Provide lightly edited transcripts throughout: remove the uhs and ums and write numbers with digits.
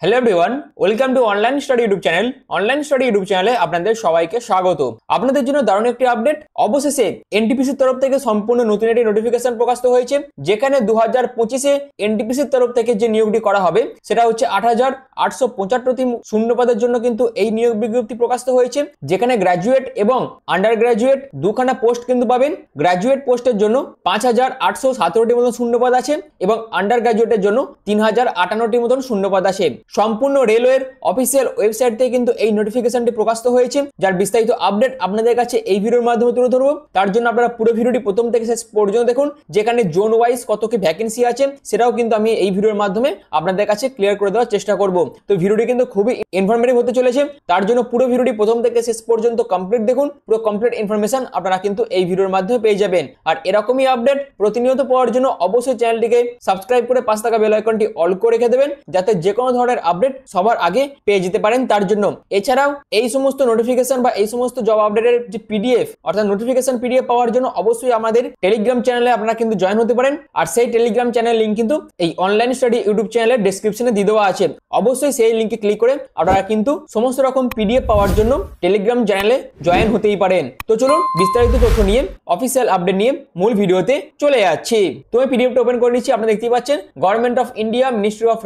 Hello everyone, welcome to online study YouTube channel. Online study YouTube চ্যানেলে আপনাদের সবাইকে স্বাগত। আপনাদের জন্য দারুণ একটি আপডেট। অবশেষে এনটিপিসির তরফ থেকে সম্পূর্ণ নতুন একটি নোটিফিকেশন প্রকাশিত হয়েছে, যেখানে 2025-এ এনটিপিসির তরফ থেকে যে নিয়োগটি করা হবে সেটা হচ্ছে 8,875টি শূন্যপদের জন্য কিন্তু এই নিয়োগ বিজ্ঞপ্তি প্রকাশিত হয়েছে, যেখানে গ্র্যাজুয়েট এবং আন্ডার গ্র্যাজুয়েট দুখানা পোস্ট কিন্তু পাবেন। গ্র্যাজুয়েট পোস্টের জন্য 5,817টি মতন শূন্যপদ আছে এবং আন্ডার গ্র্যাজুয়েটের জন্য 3,058টি মতন শূন্যপদ আছে। সম্পূর্ণ রেলওয়ের অফিসিয়াল ওয়েবসাইট থেকে কিন্তু এই নোটিফিকেশনটি প্রকাশিত হয়েছে, যার বিস্তারিত আপডেট আপনাদের কাছে এই ভিডিওর মাধ্যমে তুলে ধরবো। তার জন্য আপনারা পুরো ভিডিওটি প্রথম থেকে শেষ পর্যন্ত দেখুন, যেখানে জোন ওয়াইজ কত কি ভ্যাকেন্সি আছে সেটাও কিন্তু আমি এই ভিডিওর মাধ্যমে আপনাদের কাছে ক্লিয়ার করে দেওয়ার চেষ্টা করব। তো ভিডিওটি কিন্তু খুবই ইনফরমেটিভ হতে চলেছে, তার জন্য পুরো ভিডিওটি প্রথম থেকে শেষ পর্যন্ত কমপ্লিট দেখুন। পুরো কমপ্লিট ইনফরমেশন আপনারা কিন্তু এই ভিডিওর মাধ্যমে পেয়ে যাবেন। আর এরকমই আপডেট প্রতিনিয়ত পাওয়ার জন্য অবশ্যই চ্যানেলটিকে সাবস্ক্রাইব করে পাশে থাকা বেল আইকনটি অল করে রেখে দেবেন, যাতে যে কোনো ধরনের আপডেট সবার আগে পেয়ে যেতে পারেন তার জন্য। এছাড়াও এই সমস্ত নোটিফিকেশন বা এই সমস্ত জব আপডেটের যে পিডিএফ অর্থাৎ নোটিফিকেশন পিডিএফ পাওয়ার জন্য অবশ্যই আমাদের টেলিগ্রাম চ্যানেলে আপনারা কিন্তু জয়েন হতে পারেন। আর সেই টেলিগ্রাম চ্যানেল লিংক কিন্তু এই অনলাইন স্টাডি ইউটিউব চ্যানেলের ডেসক্রিপশনে দিয়ে দেওয়া আছে। অবশ্যই সেই লিংকে ক্লিক করে আপনারা কিন্তু সমস্ত রকম পিডিএফ পাওয়ার জন্য টেলিগ্রাম চ্যানেলে জয়েন হতেই পারেন। তো চলুন বিস্তারিত তথ্য নিয়ে অফিসিয়াল আপডেট নিয়ে মূল ভিডিওতে চলে যাচ্ছি। তো আমি পিডিএফটা ওপেন করে নিচ্ছি। আপনারা দেখতেই পাচ্ছেন government of India ministry of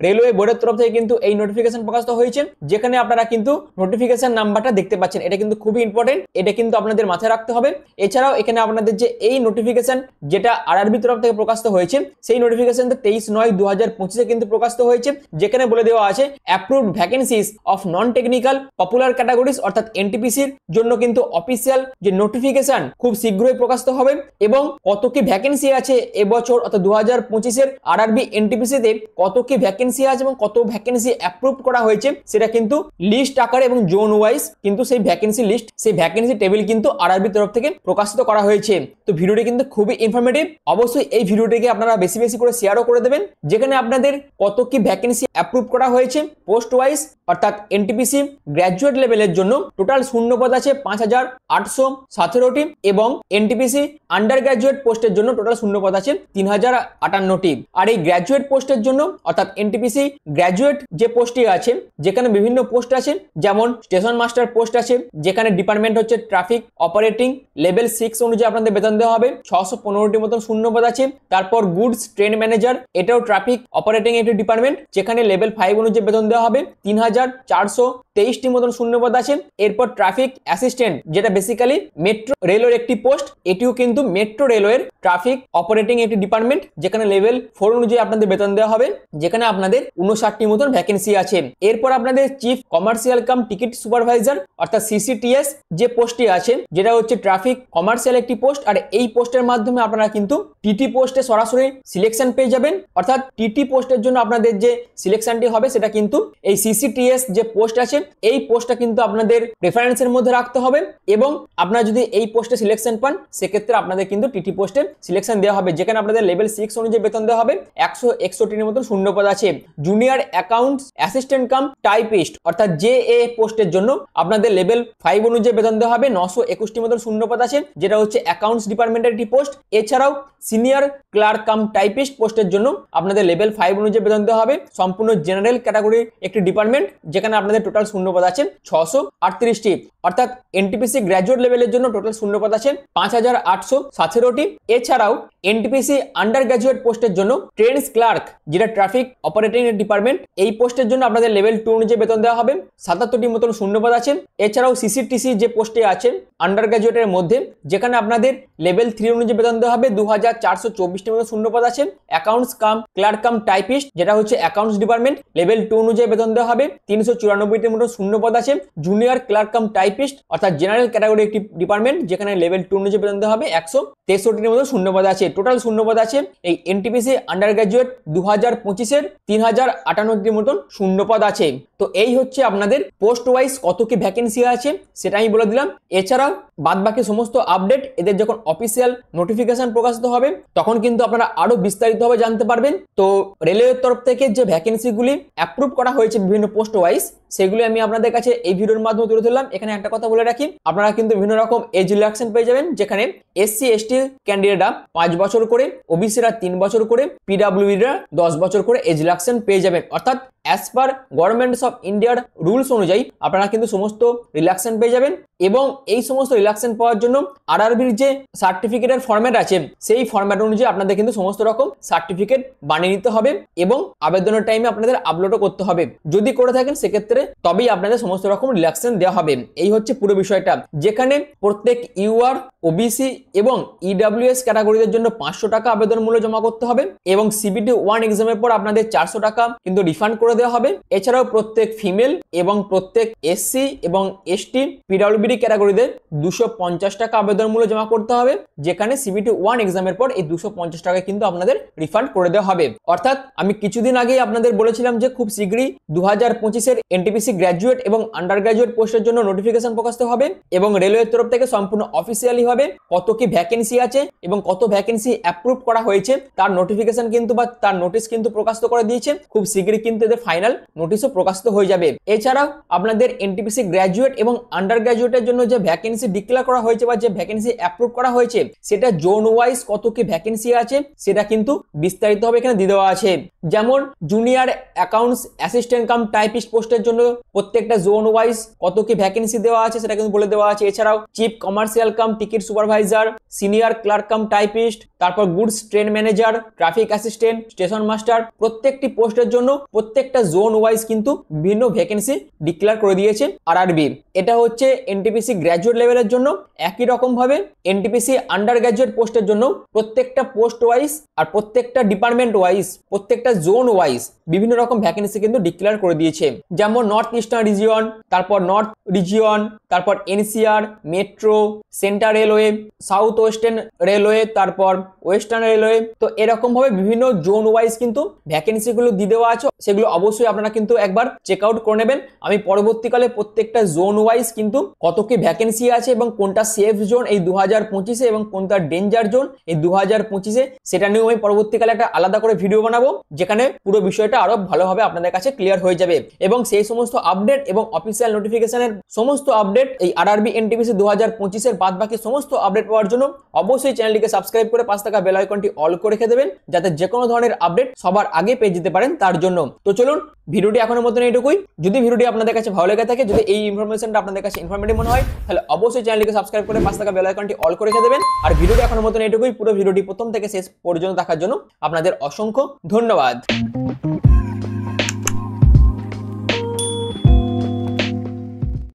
railway বোর্ডের তরফ থেকে কিন্তু এই নোটিফিকেশন প্রকাশিত হয়েছে, যেখানে আপনারা কিন্তু নোটিফিকেশন নাম্বারটা দেখতে পাচ্ছেন। এটা কিন্তু খুবই ইম্পর্টেন্ট, এটা কিন্তু আপনাদের মাথায় রাখতে হবে। এছাড়াও এখানে আপনাদের যে এই নোটিফিকেশন যেটা আরআরবি তরফ থেকে প্রকাশিত হয়েছে, সেই নোটিফিকেশনটা 23/9/2025-এ কিন্তু প্রকাশিত হয়েছে, যেখানে বলে দেওয়া আছে approved vacancies of non technical popular categories অর্থাৎ এনটিপিসির জন্য কিন্তু অফিসিয়াল যে নোটিফিকেশন খুব শীঘ্রই প্রকাশিত হবে। এবং কত কি ভ্যাকেন্সি আছে এবছর অর্থাৎ 2025-এর আরআরবি এনটিপিসিতে কত কি ভ্যাকেন্সি আছে এবং কত ভ্যাকেন্সি অ্যাপ্রুভ করা হয়েছে সেটা কিন্তু লিস্ট আকারে এবং জোন ওয়াইজ কিন্তু সেই ভ্যাকেন্সি লিস্ট, সেই ভ্যাকেন্সি টেবিল কিন্তু আরআরবি তরফ থেকে প্রকাশিত করা হয়েছে। তো ভিডিওটি কিন্তু খুবই ইনফরমেটিভ। অবশ্যই এই ভিডিওটিকে আপনারা বেশি বেশি করে শেয়ারও করে দেবেন, যেখানে আপনাদের কত কি ভ্যাকেন্সি অ্যাপ্রুভ করা হয়েছে পোস্ট ওয়াইজ অর্থাৎ এনটিপিসি গ্র্যাজুয়েট লেভেলের জন্য টোটাল শূন্যপদ আছে 5,817টি এবং এনটিপিসি আন্ডার গ্র্যাজুয়েট পোস্টের জন্য টোটাল শূন্যপদ আছে 3,058টি। আর এই গ্র্যাজুয়েট পোস্টের জন্য অর্থাৎ এনটিপিসি গ্র্যাজুয়েট যে পোস্টটি আছে, যেখানে বিভিন্ন পোস্ট আছে, যেমন স্টেশন মাস্টার পোস্ট আছে, যেখানে ডিপার্টমেন্ট হচ্ছে ট্রাফিক অপারেটিং, লেভেল 6 অনুযায়ী আপনাদের বেতন দেওয়া হবে। 615টি মতন শূন্যপদ আছে। তারপর গুডস ট্রেন ম্যানেজার, এটাও ট্রাফিক অপারেটিং একটি ডিপার্টমেন্ট, যেখানে লেভেল 5 অনুযায়ী বেতন দেওয়া হবে। 3,423টি মতন শূন্যপদ আছে। এরপর ট্রাফিক অ্যাসিস্ট্যান্ট, যেটা বেসিক্যালি মেট্রো রেলওয়ের একটি পোস্ট, এটিও কিন্তু মেট্রো রেলওয়ের ট্রাফিক অপারেটিং একটি ডিপার্টমেন্ট, যেখানে লেভেল 4 অনুযায়ী আপনাদের বেতন দেওয়া হবে, যেখানে আপনাদের 59টি মতন ভ্যাকেন্সি আছে। এরপর আপনাদের chief commercial cum ticket supervisor অর্থাৎ সিসিটিএস যে পোস্টটি আছে, যেটা হচ্ছে ট্রাফিক কমার্শিয়াল একটি পোস্ট। আর এই পোস্টের মাধ্যমে আপনারা কিন্তু টিটি পোস্টে সরাসরি সিলেকশন পেয়ে যাবেন। অর্থাৎ টিটি পোস্টের জন্য আপনাদের যে সিলেকশনটি হবে সেটা কিন্তু এই সিসিটিএস যে পোস্ট আছে, এই পোস্টটা কিন্তু আপনাদের প্রেফারেন্সের মধ্যে রাখতে হবে। এবং আপনারা যদি এই পোস্টে সিলেকশন পান, সেক্ষেত্রে আপনাদের কিন্তু টিটি পোস্টে সিলেকশন দেওয়া হবে, যেখানে আপনাদের লেভেল 6 অনুযায়ী বেতন দেওয়া হবে। 161টির মতন শূন্যপদ আছে। Junior accounts assistant cum typist অর্থাৎ জেএ পোস্টের জন্য আপনাদের লেভেল 5 অনুযায়ী বেতন দেওয়া হবে। 921টি মতন শূন্যপদ আছে, যেটা হচ্ছে অ্যাকাউন্টস ডিপার্টমেন্টের একটি পোস্ট। এছাড়াও সিনিয়র ক্লার্ক কাম টাইপিস্ট পোস্টের জন্য আপনাদের লেভেল 5 অনুযায়ী বেতন দেওয়া হবে। সম্পূর্ণ জেনারেল ক্যাটাগরির একটি ডিপার্টমেন্ট, যেখানে আপনাদের টোটাল শূন্যপদ আছে 638টি। অর্থাৎ এনটিপিসি গ্র্যাজুয়েট লেভেলের জন্য টোটাল শূন্যপদ আছে 5,817টি। এছাড়াও এনটিপিসি আন্ডার গ্র্যাজুয়েট পোস্টের জন্য ট্রেনস ক্লার্ক, যেটা ট্রাফিক অপারেটিং ডিপার্টমেন্ট, এই পোস্টের জন্য আপনাদের লেভেল 2 অনুযায়ী বেতন দেওয়া হবে। 77টি মতন শূন্যপদ আছে। এছাড়াও সিসিটিসি যে পোস্টে আছে আন্ডার গ্র্যাজুয়েটের মধ্যে, যেখানে আপনাদের লেভেল 3 অনুযায়ী বেতন দেওয়া হবে। 2,424টি মতন শূন্যপদ আছে। Accounts cum clerk cum typist, যেটা হচ্ছে অ্যাকাউন্টস ডিপার্টমেন্ট, লেভেল 2 অনুযায়ী বেতন দেওয়া হবে। 394টি মতন শূন্যপদ আছে। জুনিয়র ক্লার্ক কাম টাইপিস্ট অর্থাৎ জেনারেল ক্যাটাগরি একটি ডিপার্টমেন্ট, যেখানে লেভেল 2 অনুযায়ী বেতন দেওয়া হবে। 163টির মতন শূন্যপদ আছে। টোটাল শূন্যপদ আছে এই এনটিপিসি আন্ডার গ্র্যাজুয়েট 2025-এর 3,058টির মতন শূন্যপদ আছে। তো এই হচ্ছে আপনাদের পোস্ট ওয়াইজ কত কি ভ্যাকেন্সি আছে সেটা আমি বলে দিলাম। এছাড়াও বাদবাকি সমস্ত আপডেট এদের যখন অফিসিয়াল নোটিফিকেশন প্রকাশিত হবে তখন কিন্তু আপনারা আরো বিস্তারিতভাবে জানতে পারবেন। তো রেলওয়ের তরফ থেকে যে ভ্যাকেন্সিগুলি অ্যাপ্রুভ করা হয়েছে বিভিন্ন পোস্ট ওয়াইজ, সেগুলি আমি আপনাদের কাছে এই ভিডিওর মাধ্যমে তুলে ধরলাম। এখানে একটা কথা বলে রাখি, আপনারা কিন্তু বিভিন্ন রকম এজ রিল্যাক্সেশন পেয়ে যাবেন, যেখানে এসসি এসটি ক্যান্ডিডেটরা 5 বছর করে, ওবিসিরা 3 বছর করে, পিডব্লিউডিরা 10 বছর করে এজ রিল্যাক্সেশন পেয়ে যাবেন। অর্থাৎ অ্যাজ পার গভর্নমেন্টস অফ ইন্ডিয়ার রুলস অনুযায়ী আপনারা কিন্তু সমস্ত রিল্যাক্সেশন পেয়ে যাবেন। এবং এই সমস্ত রিল্যাক্সেশন পাওয়ার জন্য আরআরবির যে সার্টিফিকেটের ফরম্যাট আছে সেই ফরম্যাট অনুযায়ী আপনাদের কিন্তু সমস্ত রকম সার্টিফিকেট বানিয়ে নিতে হবে এবং আবেদনের টাইমে আপনাদের আপলোডও করতে হবে। যদি করে থাকেন সেক্ষেত্রে তবেই আপনাদের সমস্ত রকম রিল্যাক্সেশন দেওয়া হবে। এই হচ্ছে পুরো বিষয়টা, যেখানে প্রত্যেক ইউআর, ওবিসি এবং ইডব্লিউএস ক্যাটাগরিদের জন্য 500 টাকা আবেদন মূল্য জমা করতে হবে এবং সিবিটি 1 এক্সামের পর আপনাদের 400 টাকা কিন্তু রিফান্ড করে দেওয়া হবে। এছাড়াও প্রত্যেক ফিমেল এবং প্রত্যেক এসসি এবং এসটি পিডব্লিউডি ক্যাটাগরিদের 250 টাকা আবেদন মূল্য জমা করতে হবে, যেখানে সিবিটি 1 এক্সামের পর এই 250 টাকা কিন্তু আপনাদের রিফান্ড করে দেওয়া হবে। অর্থাৎ আমি কিছুদিন আগেই আপনাদের বলেছিলাম যে খুব শীঘ্রই 2025-এর এনটিপিসি গ্র্যাজুয়েট এবং আন্ডার গ্র্যাজুয়েট পোস্টের জন্য নোটিফিকেশন প্রকাশিত হবে এবং রেলওয়ের তরফ থেকে সম্পূর্ণ অফিসিয়ালি ভাবে কত কি ভ্যাকেন্সি আছে এবং কত ভ্যাকেন্সি অ্যাপ্রুভ করা হয়েছে তার নোটিফিকেশন কিন্তু বা তার নোটিশ কিন্তু প্রকাশিত করে দিয়েছে। খুব শীঘ্রই কিন্তু এদের ফাইনাল নোটিশও প্রকাশিত হয়ে যাবে। এছাড়াও আপনাদের এনটিপিসি গ্র্যাজুয়েট এবং আন্ডার গ্র্যাজুয়েটের জন্য যে ভ্যাকেন্সি ডিক্লেয়ার করা হয়েছে বা যে ভ্যাকেন্সি অ্যাপ্রুভ করা হয়েছে সেটা জোন ওয়াইজ কত কি ভ্যাকেন্সি আছে সেটা কিন্তু বিস্তারিত ভাবে এখানে দিয়ে দেওয়া আছে। যেমন junior accounts assistant cum typist পোস্টের জন্য প্রত্যেকটা জোন ওয়াইজ কত কি ভ্যাকেন্সি দেওয়া আছে সেটা কিন্তু বলে দেওয়া আছে। এছাড়াও chief commercial cum ticket supervisor, senior clerk cum typist, তারপর goods train manager, traffic assistant, station master, প্রত্যেকটি পোস্টের জন্য প্রত্যেকটা জোন ওয়াইজ কিন্তু বিভিন্ন ভ্যাকেন্সি ডিক্লেয়ার করে দিয়েছে আরআরবি। এটা হচ্ছে এনটিপিসি গ্র্যাজুয়েট লেভেলের জন্য। একই রকম ভাবে এনটিপিসি আন্ডার গ্র্যাজুয়েট পোস্টের জন্য প্রত্যেকটা পোস্ট ওয়াইজ আর প্রত্যেকটা ডিপার্টমেন্ট ওয়াইজ প্রত্যেকটা জোন ওয়াইজ বিভিন্ন রকম ভ্যাকেন্সি কিন্তু ডিক্লেয়ার করে দিয়েছে। যেমন নর্থ ইস্টার্ন রিজিয়ন, তারপর নর্থ রিজিয়ন, তারপর NCR, metro, central railway, south western railway, তারপর ওয়েস্টার্ন রেলওয়ে। তো এরকম ভাবে বিভিন্ন জোন ওয়াইজ কিন্তু ভ্যাকেন্সি গুলো দিয়ে দেওয়া আছে, সেগুলো অবশ্যই আপনারা কিন্তু একবার চেক আউট করে নেবেন। আমি পরবর্তীকালে প্রত্যেকটা জোন ওয়াইজ কিন্তু কত কি ভ্যাকেন্সি আছে এবং কোনটা সেফ জোন এই 2025-এ এবং কোনটা ডেঞ্জার জোন এই 2025-এ সেটা নিয়েও আমি পরবর্তীকালে একটা আলাদা করে ভিডিও বানাবো, যেখানে পুরো বিষয়টা আরো ভালোভাবে আপনাদের কাছে ক্লিয়ার হয়ে যাবে। এবং সেই সমস্ত আপডেট এবং অফিসিয়াল নোটিফিকেশনের সমস্ত আপডেট এই আরআরবি এনটিপিসি 2025-এর বাদ বাকি সমস্ত আপডেট পাওয়ার জন্য অবশ্যই চ্যানেলটিকে সাবস্ক্রাইব করে পাশে থাকা বেল আইকনটি অল করে রেখে দেবেন, যাতে যে কোনো ধরনের আপডেট সবার আগে পেয়ে যেতে পারেন তার জন্য। তো চলুন, ভিডিওটি এখনের মতন এইটুকুই। যদি ভিডিওটি আপনাদের কাছে ভালো লেগে থাকে, যদি এই ইনফরমেশনটা আপনাদের কাছে ইনফরমেটিভ মনে হয়, তাহলে অবশ্যই চ্যানেলটিকে সাবস্ক্রাইব করে পাশে থাকা বেল আইকনটি অল করে রেখে দেবেন। আর ভিডিওটি এখনের মতন এইটুকুই। পুরো ভিডিওটি প্রথম থেকে শেষ পর্যন্ত দেখার জন্য আপনাদের অসংখ্য ধন্যবাদ।